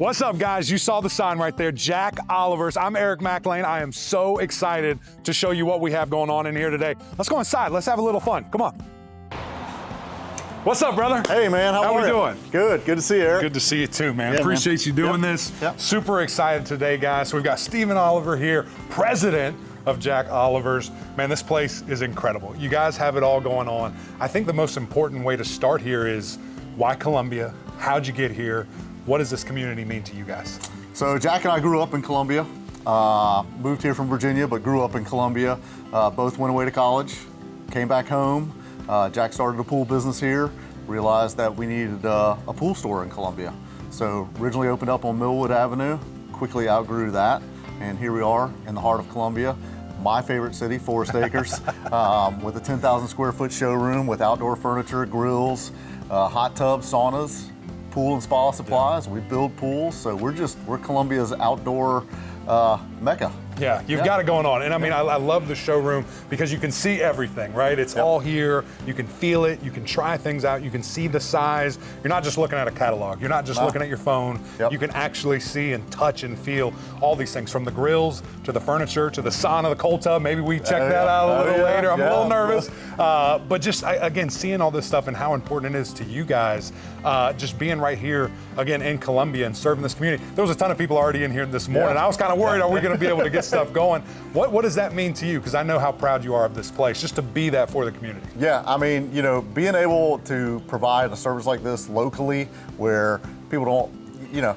What's up, guys? You saw the sign right there, Jack Oliver's. I'm Eric McLean. I am so excited to show you what we have going on in here today. Let's go inside. Let's have a little fun. Come on. What's up, brother? Hey, man. How are we you doing? Good. Good to see you, Eric. Good to see you too, man. Yeah, Appreciate you doing this. Yep. Super excited today, guys. So we've got Stephen Oliver here, president of Jack Oliver's. Man, this place is incredible. You guys have it all going on. I think the most important way to start here is why Columbia? How'd you get here? What does this community mean to you guys? So Jack and I grew up in Columbia. Moved here from Virginia, but grew up in Columbia. Both went away to college, came back home. Jack started a pool business here, realized that we needed a pool store in Columbia. So originally opened up on Millwood Avenue, quickly outgrew that, and here we are in the heart of Columbia. My favorite city, Forest Acres, with a 10,000 square foot showroom with outdoor furniture, grills, hot tubs, saunas, pool and spa supplies. We build pools, so we're Columbia's outdoor mecca. Yeah, you've got it going on. And I mean, I love the showroom because you can see everything, right? It's all here. You can feel it. You can try things out. You can see the size. You're not just looking at a catalog. You're not just looking at your phone. You can actually see and touch and feel all these things, from the grills to the furniture to the sauna, the cold tub. Maybe we check that out a little later. I'm a little nervous. But just, again, seeing all this stuff and how important it is to you guys, just being right here, again, in Columbia and serving this community. There was a ton of people already in here this morning. I was kind of worried, are we going to be able to get stuff going? What does that mean to you? Because I know how proud you are of this place, just to be that for the community. Yeah, I mean, you know, being able to provide a service like this locally where people don't, you know,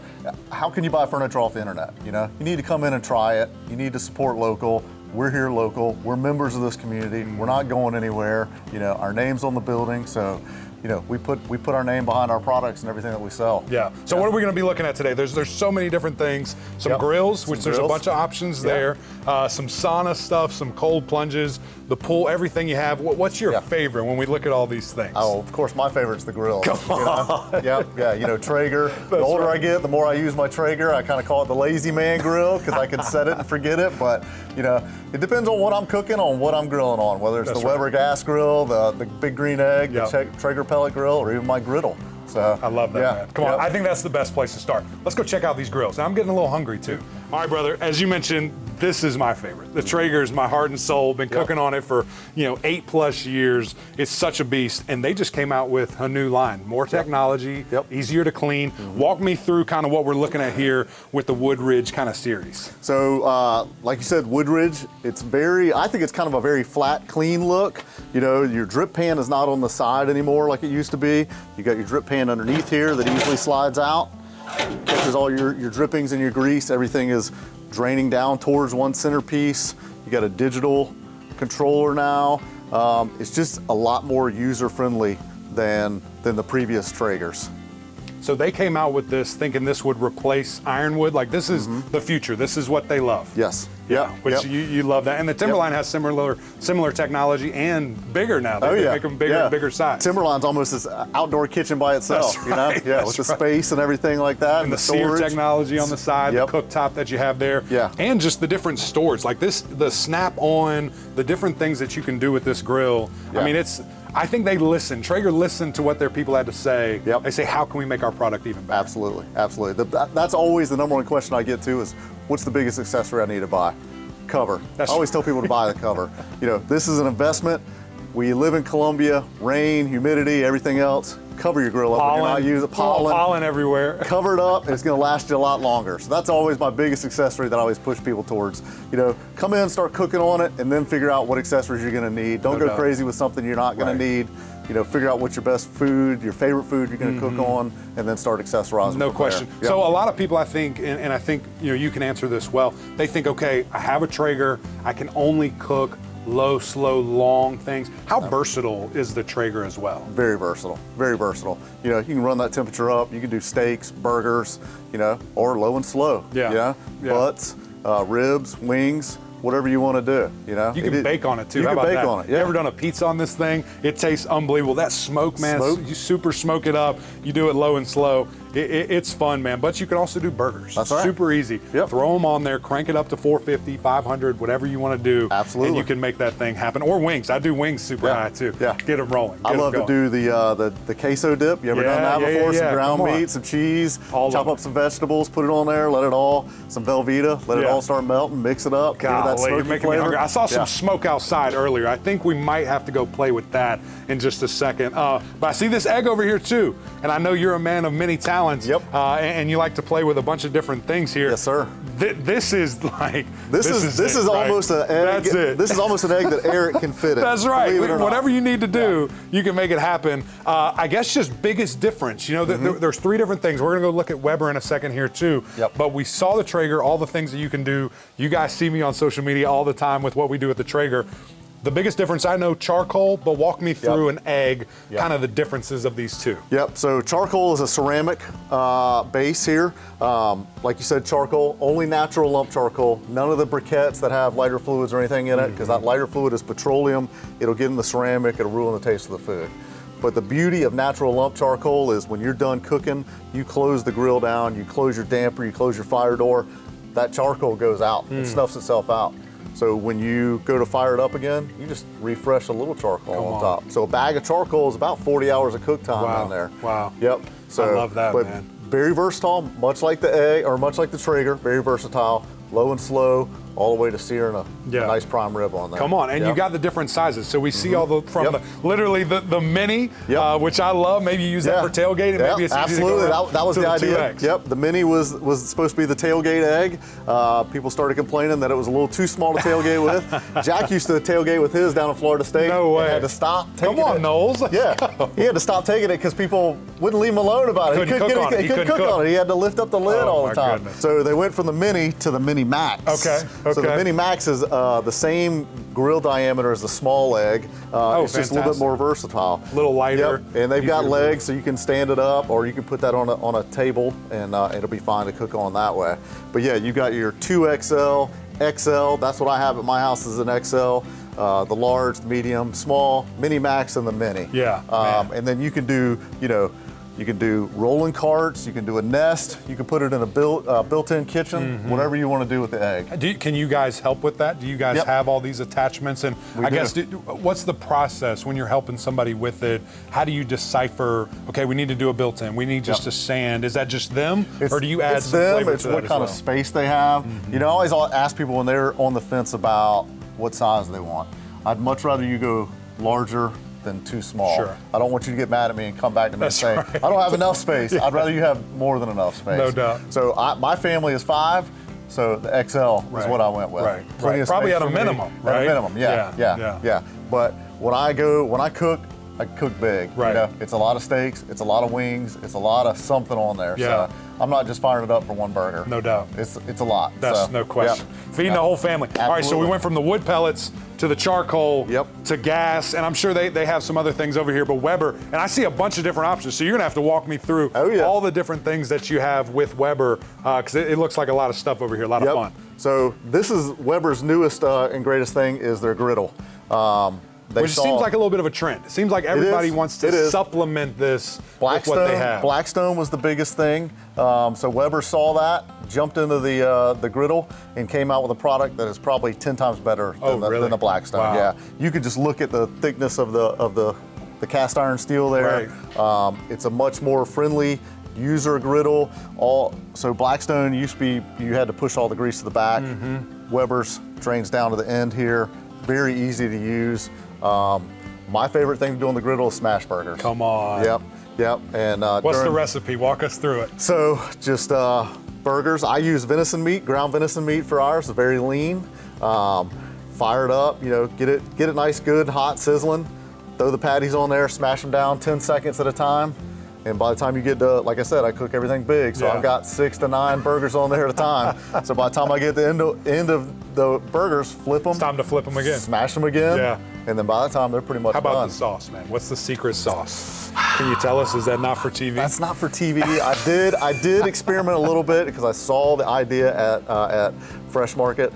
how can you buy furniture off the internet? You know, you need to come in and try it. You need to support local. We're here local. We're members of this community. We're not going anywhere. You know, our name's on the building, so you know, we put our name behind our products and everything that we sell. Yeah. So what are we going to be looking at today? There's so many different things. Some grills, which there's a bunch of options there. Some sauna stuff, some cold plunges, the pool, everything you have. What's your favorite when we look at all these things? Oh, of course, my favorite's the grill. Come on. Yeah. You know, Traeger. The older I get, the more I use my Traeger. I kind of call it the lazy man grill because I can set it and forget it. But you know, it depends on what I'm cooking, on what I'm grilling on. Whether it's the Weber gas grill, the big green egg, the Traeger pellet grill, or even my griddle. So I love that, man. Come on, I think that's the best place to start. Let's go check out these grills. Now, I'm getting a little hungry too. All right, brother, as you mentioned, this is my favorite. The Traeger is my heart and soul. Been cooking on it for, 8+ years. It's such a beast. And they just came out with a new line. More technology, easier to clean. Walk me through kind of what we're looking at here with the Woodridge kind of series. So, like you said, Woodridge, I think it's kind of a very flat, clean look. You know, your drip pan is not on the side anymore like it used to be. You got your drip pan underneath here that easily slides out. Catches all your drippings and your grease. Everything is draining down towards one centerpiece. You got a digital controller now. It's just a lot more user-friendly than the previous Traegers. So they came out with this thinking this would replace ironwood. Like, this is the future. This is what they love. Yes. Which you love that. And the Timberline has similar technology and bigger now. They make them bigger and bigger size. Timberline's almost this outdoor kitchen by itself, That's right. you know? With the space and everything like that. And the sear technology on the side, the cooktop that you have there. And just the different storage. Like the snap-on, the different things that you can do with this grill. I mean, I think they listen. Traeger listened to what their people had to say. They say, how can we make our product even better? Absolutely. That's always the number one question I get to is, what's the biggest accessory I need to buy? Cover. I always tell people to buy the cover. You know, this is an investment. We live in Columbia, rain, humidity, everything else. Cover your grill up when you're not using pollen everywhere. Cover it up, and it's going to last you a lot longer. So that's always my biggest accessory that I always push people towards. You know, come in, start cooking on it, and then figure out what accessories you're going to need. Don't go crazy with something you're not going to need. You know, figure out what's your best food, your favorite food you're going to cook on, and then start accessorizing. No question. So a lot of people, I think, and I think you can answer this well. They think, okay, I have a Traeger, I can only cook low, slow, long things. How versatile is the Traeger as well? Very versatile, very versatile. You know, you can run that temperature up. You can do steaks, burgers, or low and slow. Butts, ribs, wings. Whatever you want to do, You can bake on it too. You How can about bake that? on it. You ever done a pizza on this thing? It tastes unbelievable. That smoke, man, you super smoke it up. You do it low and slow. It's fun, man. But you can also do burgers. That's right. Super easy. Yep. Throw them on there, crank it up to 450, 500, whatever you want to do. Absolutely. And you can make that thing happen. Or wings. I do wings super high too. Yeah. Get them rolling. I love to do the queso dip. You ever done that before? Some ground meat, some cheese, chop up some vegetables, put it on there, let it all, some Velveeta, let it all start melting, mix it up, give it that smoky you're making flavor. me hungry. I saw some smoke outside earlier. I think we might have to go play with that in just a second. But I see this egg over here too, and I know you're a man of many talents. Yep. And you like to play with a bunch of different things here. Yes, sir. This is like this is almost an egg. That's it. This is almost an egg that Eric can fit in. That's right. Believe it or not. Whatever you need to do, you can make it happen. I guess just biggest difference. You know, there's three different things. We're gonna go look at Weber in a second here too. Yep. But we saw the Traeger, all the things that you can do. You guys see me on social media all the time with what we do with the Traeger. The biggest difference, I know charcoal, but walk me through an egg, kind of the differences of these two. Yep, so charcoal is a ceramic base here. Like you said, charcoal, only natural lump charcoal, none of the briquettes that have lighter fluids or anything in it, because that lighter fluid is petroleum. It'll get in the ceramic, it'll ruin the taste of the food. But the beauty of natural lump charcoal is when you're done cooking, you close the grill down, you close your damper, you close your fire door, that charcoal goes out, it snuffs itself out. So when you go to fire it up again, you just refresh a little charcoal on top. So a bag of charcoal is about 40 hours of cook time in there. Wow. Yep. So, I love that, but man. Very versatile, much like the egg, or much like the Traeger, very versatile, low and slow, all the way to searing a nice prime rib on there. Come on, and you got the different sizes. So we see all the, from literally the mini, which I love. Maybe you use that for tailgate, and maybe it's easy to go that was the idea. 2X. Yep, the mini was supposed to be the tailgate egg. People started complaining that it was a little too small to tailgate with. Jack used to tailgate with his down in Florida State. No way. And had to stop taking it. Come on, Knowles. He had to stop taking it because people wouldn't leave him alone about it. He couldn't cook on it. He had to lift up the lid all the time. Goodness. So they went from the mini to the Mini Max. Okay. So the Mini Max is the same grill diameter as the small egg. It's just a little bit more versatile. A little lighter. Yep. And they've got legs, so you can stand it up, or you can put that on a table, and it'll be fine to cook on that way. But yeah, you got your 2XL, XL. That's what I have at my house is an XL. The large, the medium, small, Mini Max, and the mini. Yeah. And then you can do, you can do rolling carts, you can do a nest, you can put it in a built-in kitchen, whatever you want to do with the egg. Can you guys help with that? Do you guys have all these attachments? And We do. What's the process when you're helping somebody with it? How do you decipher, okay, we need to do a built-in, we need just a sand. Is that just them? Or do you add some flavor It's to that what as kind well? of space they have. I always ask people when they're on the fence about what size they want. I'd much rather you go larger than too small. Sure. I don't want you to get mad at me and come back to me and say, right. I don't have enough space. I'd rather you have more than enough space. No doubt. So my family is 5, so the XL is what I went with. Plenty of Probably space at a for me. minimum, right? At a minimum, yeah. But when I cook big. It's a lot of steaks, it's a lot of wings, it's a lot of something on there. Yeah. So I'm not just firing it up for one burger. No doubt. It's a lot. That's no question. Feeding the whole family. All right, so we went from the wood pellets to the charcoal to gas, and I'm sure they have some other things over here, but Weber, and I see a bunch of different options, so you're gonna have to walk me through all the different things that you have with Weber, because it looks like a lot of stuff over here, a lot of fun. So this is Weber's newest and greatest thing is their griddle. Which seems like a little bit of a trend. It seems like everybody wants to supplement this with what they have. Blackstone was the biggest thing. So Weber saw that, jumped into the griddle, and came out with a product that is probably 10 times better than the Blackstone. Wow. Yeah, you could just look at the thickness of the cast iron steel there. Right. It's a much more friendly user griddle. So Blackstone used to be, you had to push all the grease to the back. Weber's drains down to the end here. Very easy to use. My favorite thing to do on the griddle is smash burgers. Come on. Yep. And what's the recipe? Walk us through it. So just burgers. I use venison meat, ground venison meat for ours. It's very lean. Fire it up. Get it nice, good, hot, sizzling. Throw the patties on there. Smash them down 10 seconds at a time. And by the time you get to, like I said, I cook everything big, so I've got 6 to 9 burgers on there at a time. So by the time I get to the end of the burgers, flip them. It's time to flip them again. Smash them again. Yeah. And then by the time they're pretty much done. How about the sauce, man? What's the secret sauce? Can you tell us? Is that not for TV? That's not for TV. I did experiment a little bit because I saw the idea at Fresh Market.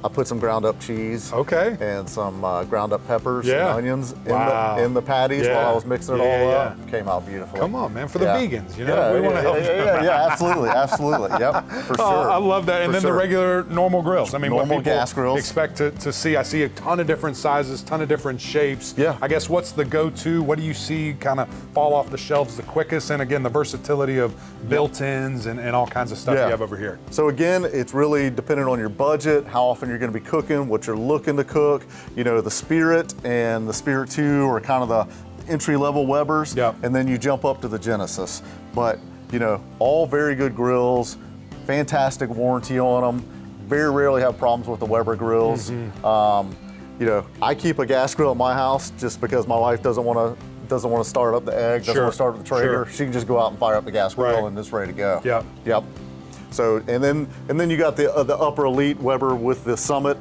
I put some ground up cheese. Okay. And some ground up peppers and Yeah. onions Wow. in the patties Yeah. while I was mixing it all Yeah, up. Came out beautifully. Come on, man, for the Yeah. vegans, you know, Yeah, we want to help them. Yeah, absolutely, absolutely. Yep, for Oh, sure. I love that. And For then sure. the regular normal grills. I mean, what Normal people gas grills. expect to see. I see a ton of different sizes, ton of different shapes. Yeah. I guess what's the go-to? What do you see kind of fall off the shelves the quickest? And again, the versatility of built-ins and all kinds of stuff Yeah. you have over here. So again, it's really dependent on your budget, how often you're going to be cooking, what you're looking to cook. You know, the Spirit and the Spirit 2 are kind of the entry-level Webers, Yep. and then you jump up to the Genesis. But, you know, all very good grills, fantastic warranty on them. Very rarely have problems with the Weber grills. You know, I keep a gas grill at my house just because my wife doesn't want to start up the egg, doesn't Sure, want to start up the Traeger. sure. She can just go out and fire up the gas grill Right. and it's ready to go. Yep. Yep. So and then you got the upper elite Weber with the Summit.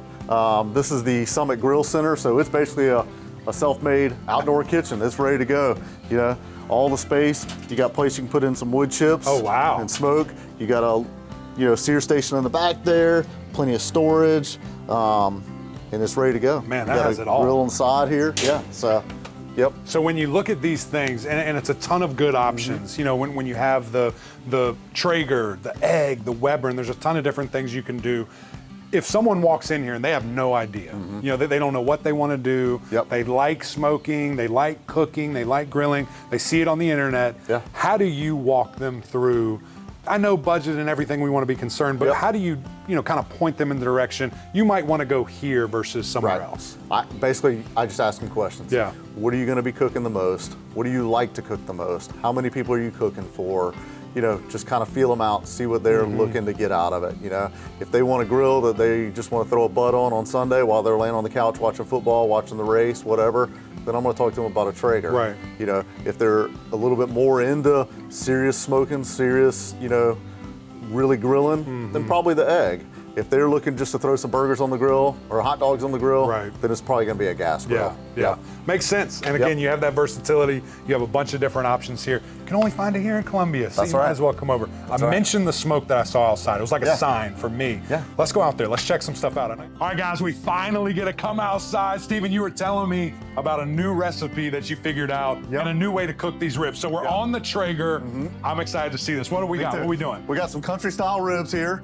This is the Summit Grill Center, so it's basically a self-made outdoor kitchen. It's ready to go. You know, all the space. You got place you can put in some wood chips. Oh, wow. And smoke. You got a sear station in the back there. Plenty of storage. And it's ready to go. Man, You that got has a it all. grill inside here. Yeah. So, yep. So when you look at these things, and it's a ton of good options, you know, when you have the Traeger, the egg, the Weber, and there's a ton of different things you can do. If someone walks in here and they have no idea, you know, they don't know what they want to do, Yep. they like smoking, they like cooking, they like grilling, they see it on the internet, Yeah. how do you walk them through? I know budget and everything, we want to be concerned, but Yep. how do you kind of point them in the direction you might want to go here versus somewhere else? I just ask them questions. Yeah. What are you going to be cooking the most? What do you like to cook the most? How many people are you cooking for? You know, just kind of feel them out, see what they're looking to get out of it. You know, if they want a grill that they just want to throw a butt on Sunday while they're laying on the couch watching football, watching the race, whatever, then I'm going to talk to them about a Traeger. Right. You know, if they're a little bit more into serious smoking, serious, really grilling, then probably the egg. If they're looking just to throw some burgers on the grill or hot dogs on the grill, Right. then it's probably going to be a gas grill. Yeah. Makes sense. And again, you have that versatility. You have a bunch of different options here. You can only find it here in Columbia. So That's you might right. as well come over. I right. mentioned the smoke that I saw outside. It was like a Yeah. sign for me. Yeah. Let's go out there. Let's check some stuff out. All right, guys, we finally get to come outside. Steven, you were telling me about a new recipe that you figured out and a new way to cook these ribs. So we're on the Traeger. I'm excited to see this. What do we got? What are we doing? We got some country style ribs here.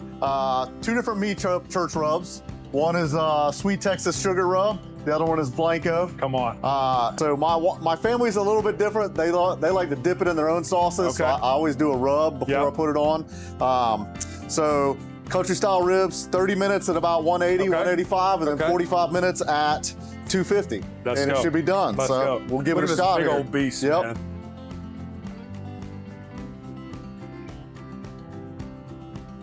Two different meat church rubs. One is Sweet Texas Sugar Rub. The other one is Blanco. Come on. So my family's a little bit different. They like to dip it in their own sauces. So Okay. I always do a rub before I put it on. So country style ribs, 30 minutes at about 180, Okay. 185, and then Okay. 45 minutes at 250. Let's and go. it should be done. Let's so go. we'll give Look it at a this shot big here. old beast, Yep. man.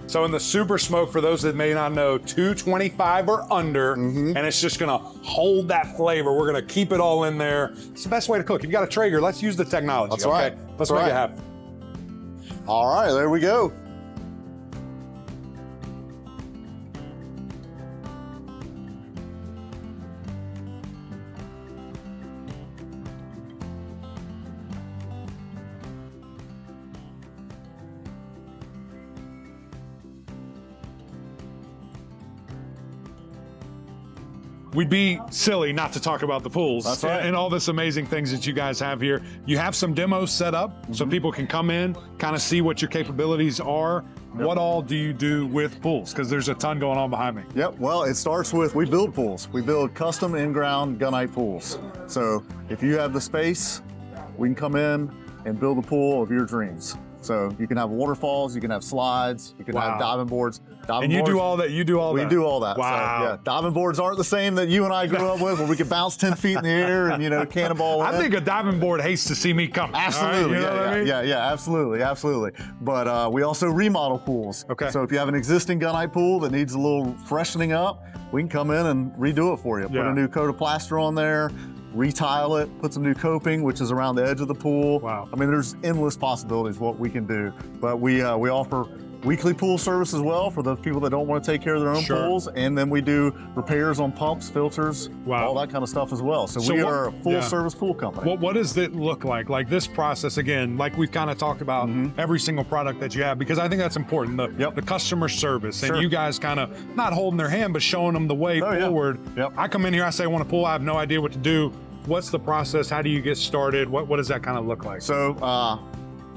So in the super smoke, for those that may not know, 225 or under, and it's just gonna hold that flavor. We're gonna keep it all in there. It's the best way to cook. If you got a Traeger, let's use the technology. That's okay? right. Let's That's make right. it happen. All right, there we go. We'd be silly not to talk about the pools That's right. and all this amazing things that you guys have here. You have some demos set up so people can come in, kind of see what your capabilities are. What all do you do with pools? Because there's a ton going on behind me. Yep, well, it starts with, we build pools. We build custom in-ground gunite pools. So if you have the space, we can come in and build a pool of your dreams. So you can have waterfalls, you can have slides, you can have diving boards. And you do all that. You do all that. We do all that. Wow. So, yeah, diving boards aren't the same that you and I grew up with, where we could bounce 10 feet in the air and cannonball. I in. think a diving board hates to see me coming. Absolutely, All right? You know what I mean? yeah, absolutely. But we also remodel pools. Okay. So if you have an existing gunite pool that needs a little freshening up, we can come in and redo it for you. Put Yeah. a new coat of plaster on there, retile it, put some new coping, which is around the edge of the pool. Wow. I mean, there's endless possibilities what we can do. But we offer weekly pool service as well for those people that don't want to take care of their own pools. And then we do repairs on pumps, filters, all that kind of stuff as well. So we are a full service pool company. What does it look like? Like this process, again, like we've kind of talked about every single product that you have, because I think that's important, the customer service. And you guys kind of not holding their hand, but showing them the way forward. I come in here, I say I want a pool, I have no idea what to do. What's the process? How do you get started? What does that kind of look like? So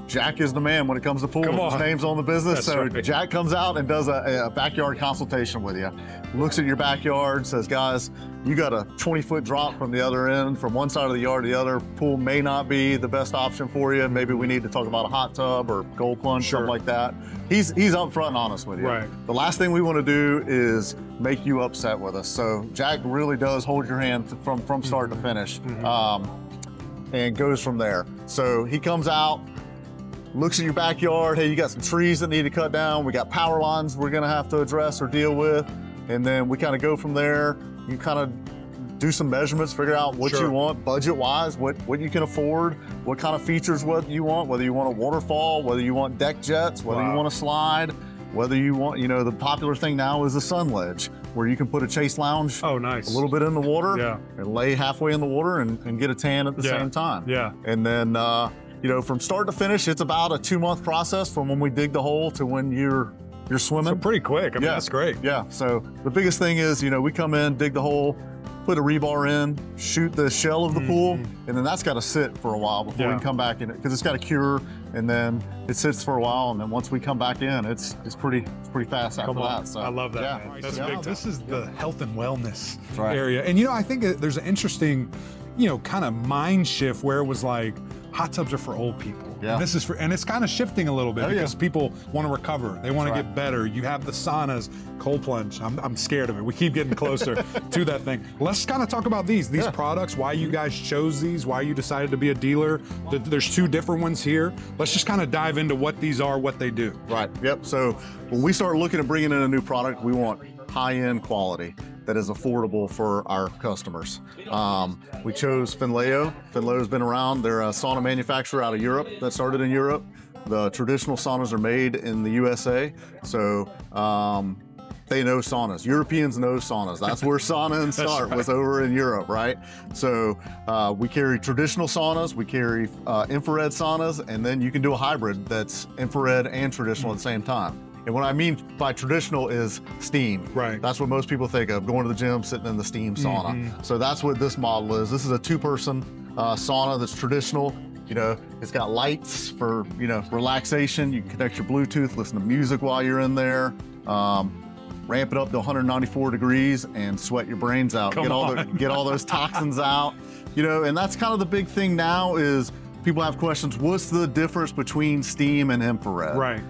Jack is the man when it comes to pool. His name's on the business. Jack comes out and does a backyard consultation with you. Looks at your backyard, says, guys, you got a 20-foot drop from the other end, from one side of the yard to the other. Pool may not be the best option for you. Maybe we need to talk about a hot tub or gold plunge, something like that. He's upfront and honest with you. The last thing we want to do is make you upset with us. So Jack really does hold your hand from start to finish, and goes from there. So he comes out, looks at your backyard. Hey, you got some trees that need to cut down. We got power lines we're gonna have to address or deal with. And then we kind of go from there. You kind of do some measurements, figure out what you want budget-wise, what you can afford, what kind of features what you want, whether you want a waterfall, whether you want deck jets, whether you want a slide, whether you want, the popular thing now is a sun ledge, where you can put a chase lounge a little bit in the water and lay halfway in the water and get a tan at the same time. And then, from start to finish, it's about a 2-month process from when we dig the hole to when you're swimming. So pretty quick. I mean, that's great. So the biggest thing is, we come in, dig the hole, put a rebar in, shoot the shell of the pool, and then that's got to sit for a while before we can come back in it, because it's got to cure, and then it sits for a while, and then once we come back in, it's pretty fast after that. So I love that. Man. That's big. This is the health and wellness right. area, and I think there's an interesting, kind of mind shift where it was like, hot tubs are for old people. And this is and it's kind of shifting a little bit because people want to recover. They want to get better. You have the saunas, cold plunge. I'm scared of it. We keep getting closer to that thing. Let's kind of talk about these products, why you guys chose these, why you decided to be a dealer. There's 2 different ones here. Let's just kind of dive into what these are, what they do. Right, yep. So when we start looking at bringing in a new product, we want high-end quality that is affordable for our customers. We chose Finleo. Finleo's been around. They're a sauna manufacturer out of Europe that started in Europe. The traditional saunas are made in the USA, so they know saunas. Europeans know saunas. That's where sauna and start was over in Europe, right? So we carry traditional saunas, we carry infrared saunas, and then you can do a hybrid that's infrared and traditional at the same time. And what I mean by traditional is steam. Right. That's what most people think of, going to the gym, sitting in the steam sauna. So that's what this model is. This is a 2-person sauna that's traditional. It's got lights for, relaxation. You can connect your Bluetooth, listen to music while you're in there, ramp it up to 194 degrees and sweat your brains out. Get all those toxins out. And that's kind of the big thing now is people have questions. What's the difference between steam and infrared? Right.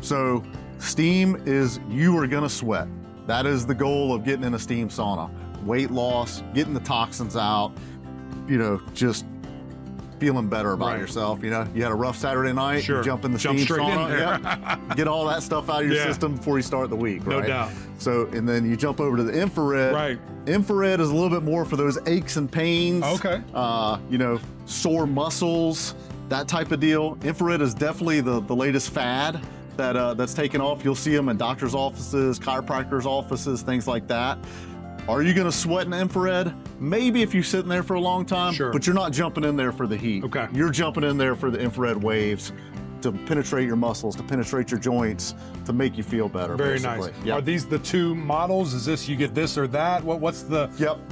So steam is you are gonna sweat. That is the goal of getting in a steam sauna. Weight loss, getting the toxins out, just feeling better about yourself. You had a rough Saturday night, you jump in the steam sauna, get all that stuff out of your system before you start the week, right? No doubt. So, and then you jump over to the infrared. Right. Infrared is a little bit more for those aches and pains. Okay. Sore muscles, that type of deal. Infrared is definitely the latest fad that's taken off. You'll see them in doctors' offices, chiropractors' offices, things like that. Are you gonna sweat in infrared? Maybe if you're sitting there for a long time, but you're not jumping in there for the heat. Okay. You're jumping in there for the infrared waves to penetrate your muscles, to penetrate your joints, to make you feel better. Very basically. nice. Are these the 2 models? Is this you get this or that? What's the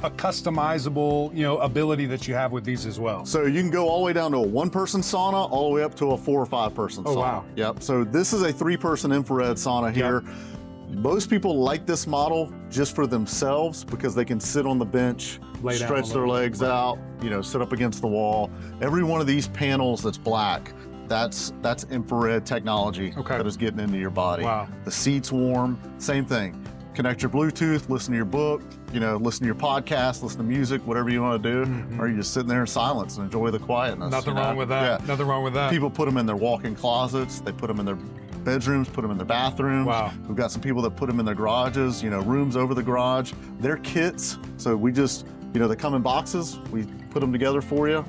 a customizable ability that you have with these as well? So you can go all the way down to a 1-person sauna, all the way up to a 4 or 5-person sauna. Oh wow. Yep. So this is a 3-person infrared sauna here. Most people like this model just for themselves because they can sit on the bench, stretch their legs out, sit up against the wall. Every one of these panels that's black, that's infrared technology that is getting into your body. Wow. The seat's warm, same thing. Connect your Bluetooth, listen to your book, listen to your podcast, listen to music, whatever you want to do, or you're just sitting there in silence and enjoy the quietness. Nothing wrong with that. Yeah. Nothing wrong with that. People put them in their walk-in closets, they put them in their bedrooms, put them in their bathrooms. Wow. We've got some people that put them in their garages, rooms over the garage. They're kits, so we just, they come in boxes, we put them together for you,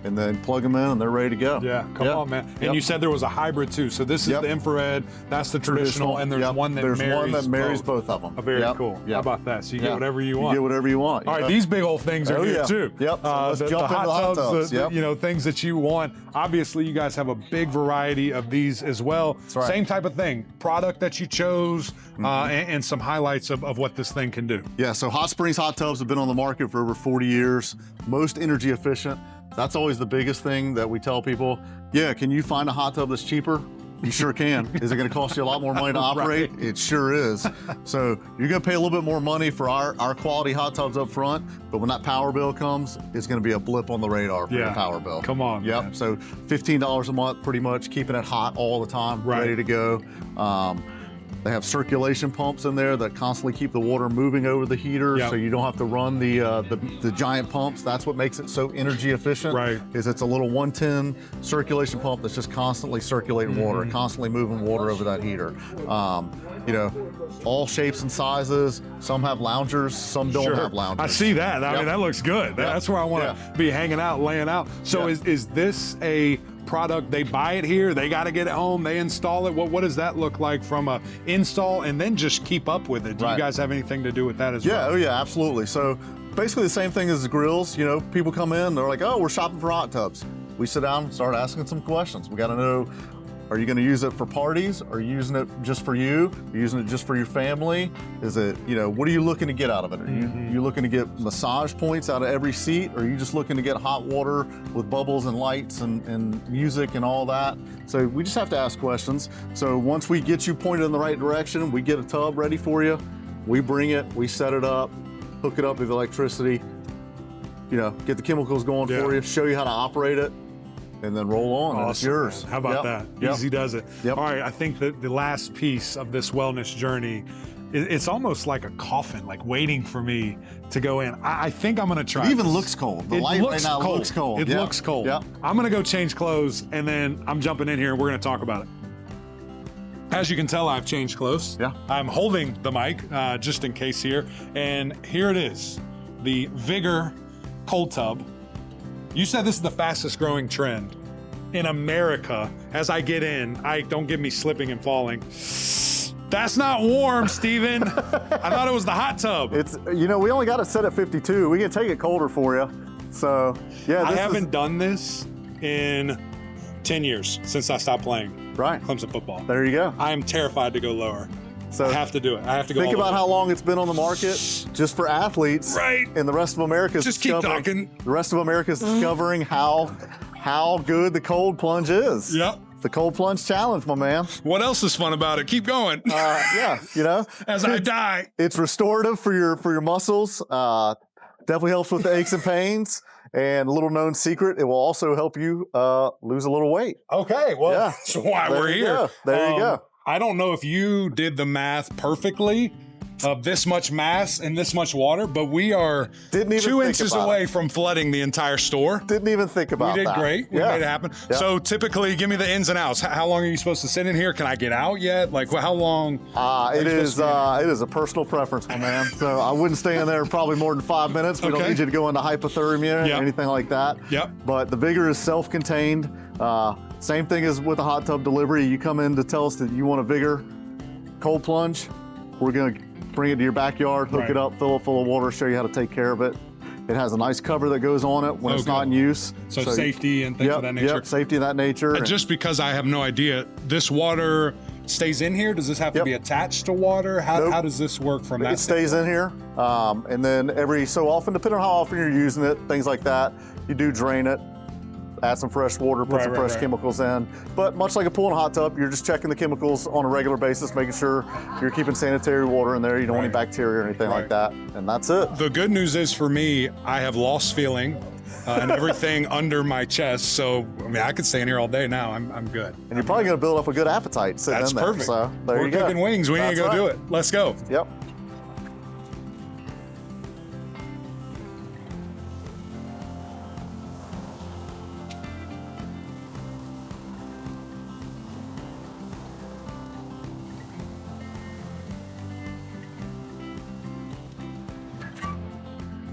and then plug them in, and they're ready to go. Yeah, come on, man. And you said there was a hybrid too. So this is the infrared, that's the traditional, and there's one that marries both of them. Oh, very cool. How about that? So you get whatever you want. You get whatever you want. All right, these big old things are here too. Yep. So let's jump into the hot tubs. You know, things that you want. Obviously, you guys have a big variety of these as well. That's right. Same type of thing. Product that you chose, and some highlights of what this thing can do. Yeah, so Hot Springs hot tubs have been on the market for over 40 years. Most energy efficient. That's always the biggest thing that we tell people. Yeah, can you find a hot tub that's cheaper? You sure can. Is it going to cost you a lot more money to operate? Right. It sure is. So you're going to pay a little bit more money for our quality hot tubs up front, but when that power bill comes, it's going to be a blip on the radar for your power bill. Come on. Yep. Man. So $15 a month, pretty much, keeping it hot all the time, ready to go. They have circulation pumps in there that constantly keep the water moving over the heater, so you don't have to run the giant pumps. That's what makes it so energy efficient. Right. Is it's a little 110 circulation pump that's just constantly circulating water, constantly moving water over that heater. You know, all shapes and sizes. Some have loungers, some don't have loungers. I see that. I mean, that looks good. That's where I want to be hanging out, laying out. So is this a product, they buy it here, they got to get it home, they install it? What does that look like from a install, and then just keep up with it? Do you guys have anything to do with that as well? Oh yeah, absolutely. So basically the same thing as the grills. You know, people come in, they're like, oh, we're shopping for hot tubs. We sit down and start asking some questions. We got to know, are you going to use it for parties? Are you using it just for you? Are you using it just for your family? Is it, you know, what are you looking to get out of it? Are you looking to get massage points out of every seat? Or are you just looking to get hot water with bubbles and lights and music and all that? So we just have to ask questions. So once we get you pointed in the right direction, we get a tub ready for you. We bring it, we set it up, hook it up with electricity, you know, get the chemicals going for you, show you how to operate it, and then roll on, and it's yours. How about that? Easy does it. Yep. All right, I think that the last piece of this wellness journey, it's almost like a coffin, like waiting for me to go in. I think I'm gonna try. It even looks cold. The light right now looks cold. It looks cold. Yep. I'm gonna go change clothes, and then I'm jumping in here, and we're gonna talk about it. As you can tell, I've changed clothes. Yeah. I'm holding the mic, just in case here, and here it is, the Vigor cold tub. You said this is the fastest growing trend in America. As I get in, don't get me slipping and falling. That's not warm, Steven. I thought it was the hot tub. It's, you know, we only got it set at 52. We can take it colder for you. So, yeah. I haven't done this in 10 years since I stopped playing Clemson football. There you go. I am terrified to go lower. So I have to do it. I have to go. Think about how long it's been on the market just for athletes. Right. And the rest of America's just keep talking. The rest of America's discovering how good the cold plunge is. Yep. The cold plunge challenge, my man. What else is fun about it? Keep going. Yeah, you know. As I die. It's restorative for your muscles. Definitely helps with the aches and pains. And a little known secret, it will also help you lose a little weight. Okay, well, that's why we're here. There you go. I don't know if you did the math perfectly of this much mass and this much water, but we are 2 inches away from flooding the entire store. Didn't even think about that. We did great. We made it happen. Yeah. So typically, give me the ins and outs. How long are you supposed to sit in here? Can I get out yet? Like, how long? It is a personal preference, my man. So I wouldn't stay in there probably more than 5 minutes. We don't need you to go into hypothermia or anything like that. Yep. But the Vigor is self-contained. Same thing as with a hot tub delivery. You come in to tell us that you want a Vigor cold plunge. We're going to bring it to your backyard, hook it up, fill it full of water, show you how to take care of it. It has a nice cover that goes on it when it's not in use. So safety and things of that nature. Yep, safety of that nature. Just because I have no idea, this water stays in here? Does this have to be attached to water? How does this work from that? It stays in here. And then every so often, depending on how often you're using it, things like that, you do drain it. Add some fresh water, put some fresh chemicals in. But much like a pool and hot tub, you're just checking the chemicals on a regular basis, making sure you're keeping sanitary water in there. You don't want any bacteria or anything like that. And that's it. The good news is for me, I have lost feeling and everything under my chest. So, I mean, I could stay in here all day now. I'm good. And you're probably going to build up a good appetite sitting in there. That's perfect. So there you go. We're cooking wings. We need to go do it. Let's go. Yep.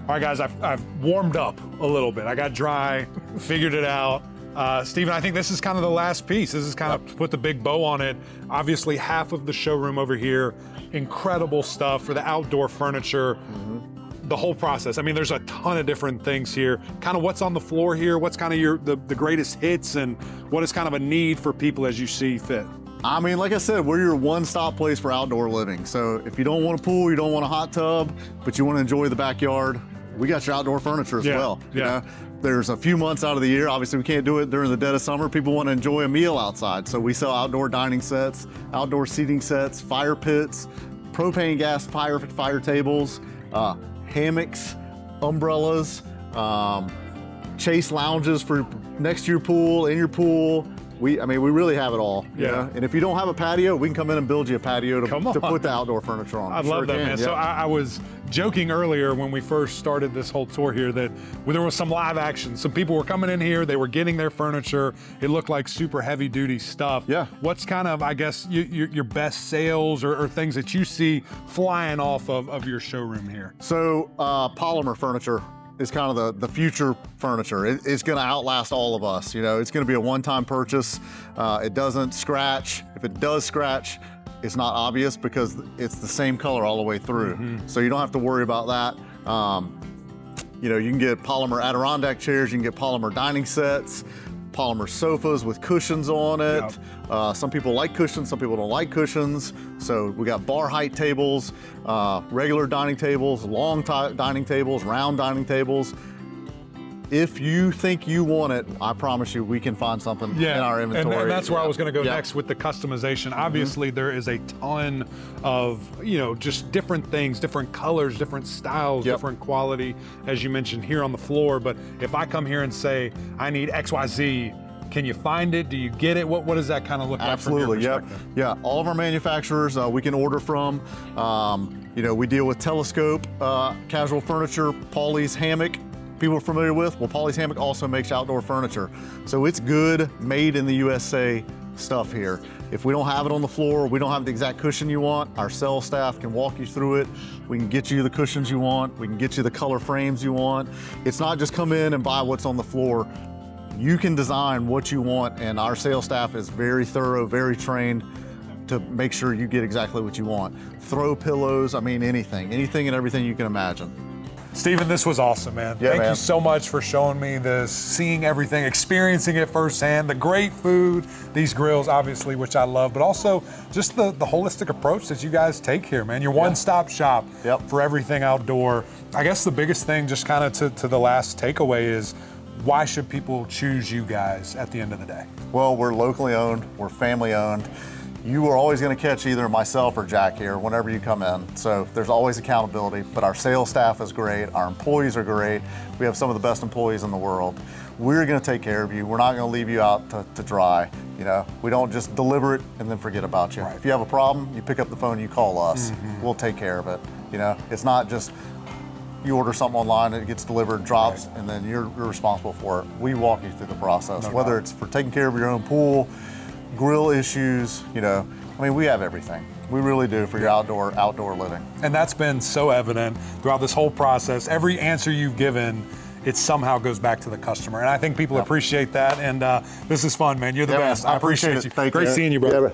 All right, guys, I've warmed up a little bit. I got dry, figured it out. Steven, I think this is kind of the last piece. This is kind of put the big bow on it. Obviously, half of the showroom over here, incredible stuff for the outdoor furniture. The whole process. I mean, there's a ton of different things here. Kind of what's on the floor here, what's kind of the greatest hits, and what is kind of a need for people as you see fit. I mean, like I said, we're your one-stop place for outdoor living. So if you don't want a pool, you don't want a hot tub, but you want to enjoy the backyard, we got your outdoor furniture as well. You know? There's a few months out of the year, obviously we can't do it during the dead of summer. People want to enjoy a meal outside. So we sell outdoor dining sets, outdoor seating sets, fire pits, propane gas fire tables, hammocks, umbrellas, chase lounges for next to your pool, in your pool. I mean, we really have it all. You know? And if you don't have a patio, we can come in and build you a patio to put the outdoor furniture on. I love that, man. Yeah. So I was joking earlier when we first started this whole tour here that there was some live action. Some people were coming in here, they were getting their furniture. It looked like super heavy duty stuff. Yeah. What's kind of, I guess, your best sales or things that you see flying off of your showroom here? So polymer furniture is kind of the future furniture. It's gonna outlast all of us. You know, it's gonna be a one-time purchase. It doesn't scratch. If it does scratch, it's not obvious because it's the same color all the way through. So you don't have to worry about that. You know, you can get polymer Adirondack chairs, you can get polymer dining sets, polymer sofas with cushions on it. Some people like cushions, some people don't like cushions. So we got bar height tables, regular dining tables, long dining tables, round dining tables. If you think you want it, I promise you we can find something in our inventory. And that's where I was gonna go next with the customization. Obviously there is a ton of, you know, just different things, different colors, different styles, different quality, as you mentioned here on the floor. But if I come here and say, I need XYZ, can you find it? Do you get it? What does that kind of look like from your perspective? Yeah, all of our manufacturers we can order from. You know, we deal with Telescope, Casual Furniture, Paulie's Hammock, people are familiar with. Well, Paulie's Hammock also makes outdoor furniture. So it's good, made in the USA stuff here. If we don't have it on the floor, we don't have the exact cushion you want, our sales staff can walk you through it. We can get you the cushions you want. We can get you the color frames you want. It's not just come in and buy what's on the floor. You can design what you want, and our sales staff is very thorough, very trained to make sure you get exactly what you want. Throw pillows, I mean, anything and everything you can imagine. Steven, this was awesome, man. Thank you so much for showing me this, seeing everything, experiencing it firsthand, the great food, these grills, obviously, which I love, but also just the holistic approach that you guys take here, man. Your one-stop shop for everything outdoor. I guess the biggest thing, just kind of to the last takeaway, is why should people choose you guys at the end of the day? Well, we're locally owned, we're family owned. You are always going to catch either myself or Jack here whenever you come in. So there's always accountability, but our sales staff is great. Our employees are great. We have some of the best employees in the world. We're going to take care of you. We're not going to leave you out to dry. You know, we don't just deliver it and then forget about you. If you have a problem, you pick up the phone, you call us. We'll take care of it. You know, it's not just you order something online and it gets delivered, drops, and then you're responsible for it. We walk you through the process, whether it's for taking care of your own pool, grill issues, you know, I mean, we have everything. We really do for your outdoor living. And that's been so evident throughout this whole process. Every answer you've given, it somehow goes back to the customer. And I think people appreciate that. And this is fun, man. You're the best. Man, I appreciate you. Great seeing you, bro.